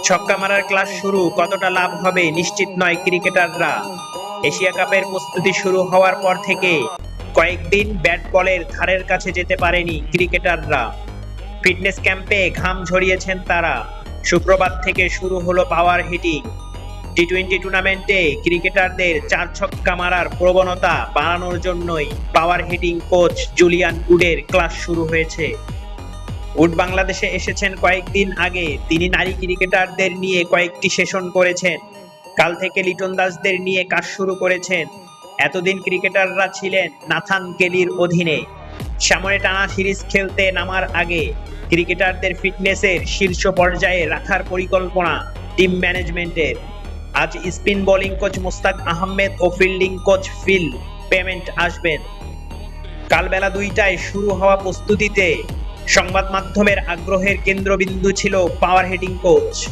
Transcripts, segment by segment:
ছক্কা মারার ক্লাস শুরু, কতটা লাভ হবে নিশ্চিত নয় ক্রিকেটাররা। এশিয়া কাপের প্রস্তুতি শুরু হওয়ার পর থেকে কয়েকদিন ব্যাট বলের ধারের কাছে যেতে পারেনি ক্রিকেটাররা। ফিটনেস ক্যাম্পে ঘাম ঝরিয়েছেন তারা। শুক্রবার থেকে শুরু হলো পাওয়ার হিটিং। টি-20 টুর্নামেন্টে ক্রিকেটারদের চার ছক্কা মারার প্রবণতা বাড়ানোর জন্যই পাওয়ার হিটিং কোচ জুলিয়ান উডের ক্লাস শুরু হয়েছে। উড বাংলাদেশে এসেছেন কয়েকদিন আগে। তিনি নারী ক্রিকেটারদের নিয়ে কয়েকটি সেশন করেছেন। কাল থেকে লিটন দাসদের নিয়ে কাজ শুরু করেছেন। এতদিন ক্রিকেটাররা ছিলেন নাথান কেলির অধীনে। সামনে টানা সিরিজ খেলতে নামার আগে ক্রিকেটারদের ফিটনেসের শীর্ষ পর্যায়ে রাখার পরিকল্পনা টিম ম্যানেজমেন্টের। আজ spin bowling coach Mushtaq Ahmed ও ফিল্ডিং কোচ ফিল পেমেন্ট আসবেন। কাল বেলা 2টায় শুরু হওয়া প্রস্তুতিতে সংবাদ মাধ্যমের আগ্রহের কেন্দ্রবিন্দু ছিল পাওয়ার হিটিং কোচ।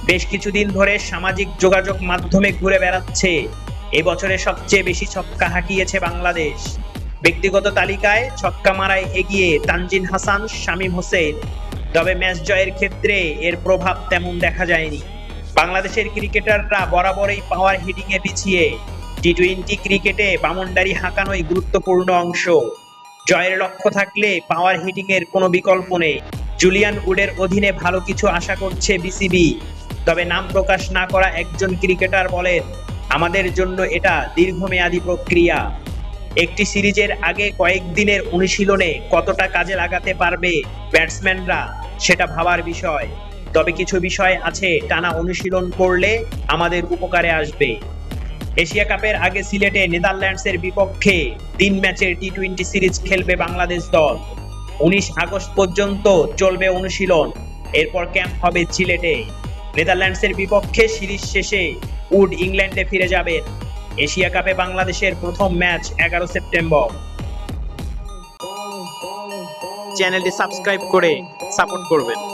বেশ কিছুদিন ধরে সামাজিক যোগাযোগ মাধ্যমে ঘুরে বেড়াচ্ছে এবছরে সবচেয়ে বেশি ছক্কা হাঁকিয়েছে বাংলাদেশ। ব্যক্তিগত তালিকায় ছক্কা মারায় এগিয়ে তানজিন হাসান, শামীম হোসেন। তবে ম্যাচ জয়ের ক্ষেত্রে এর প্রভাব তেমন দেখা যায়নি। বাংলাদেশের ক্রিকেটাররা বরাবরই পাওয়ার হিটিং এ পিছিয়ে। টি-20 ক্রিকেটে বামনডারি হাঁকানোই গুরুত্বপূর্ণ অংশ। জয়ের লক্ষ্য থাকলে পাওয়ার হিটিং এর কোনো বিকল্প নেই। জুলিয়ান উডের অধীনে ভালো কিছু আশা করছে বিসিবি। তবে নাম প্রকাশ না করা একজন ক্রিকেটার বলেন, আমাদের জন্য এটা দীর্ঘমেয়াদী প্রক্রিয়া। একটি সিরিজের আগে কয়েকদিনের অনুশীলনে কতটা কাজে লাগাতে পারবে ব্যাটসম্যানরা সেটা ভাবার বিষয়। তবে কিছু বিষয় আছে টানা অনুশীলন করলে আমাদের উপকারে আসবে। এশিয়া কাপের আগে সিলেটে নেদারল্যান্ডসের বিপক্ষে 3 ম্যাচের টি-20 সিরিজ খেলবে বাংলাদেশ দল। 19 আগস্ট পর্যন্ত চলবে অনুশীলন। এরপর ক্যাম্প হবে সিলেটে। নেদারল্যান্ডসের বিপক্ষে সিরিজ শেষে উড ইংল্যান্ডে ফিরে যাবেন। এশিয়া কাপে বাংলাদেশের প্রথম ম্যাচ 11 সেপ্টেম্বর। চ্যানেলটি সাবস্ক্রাইব করে সাপোর্ট করবেন।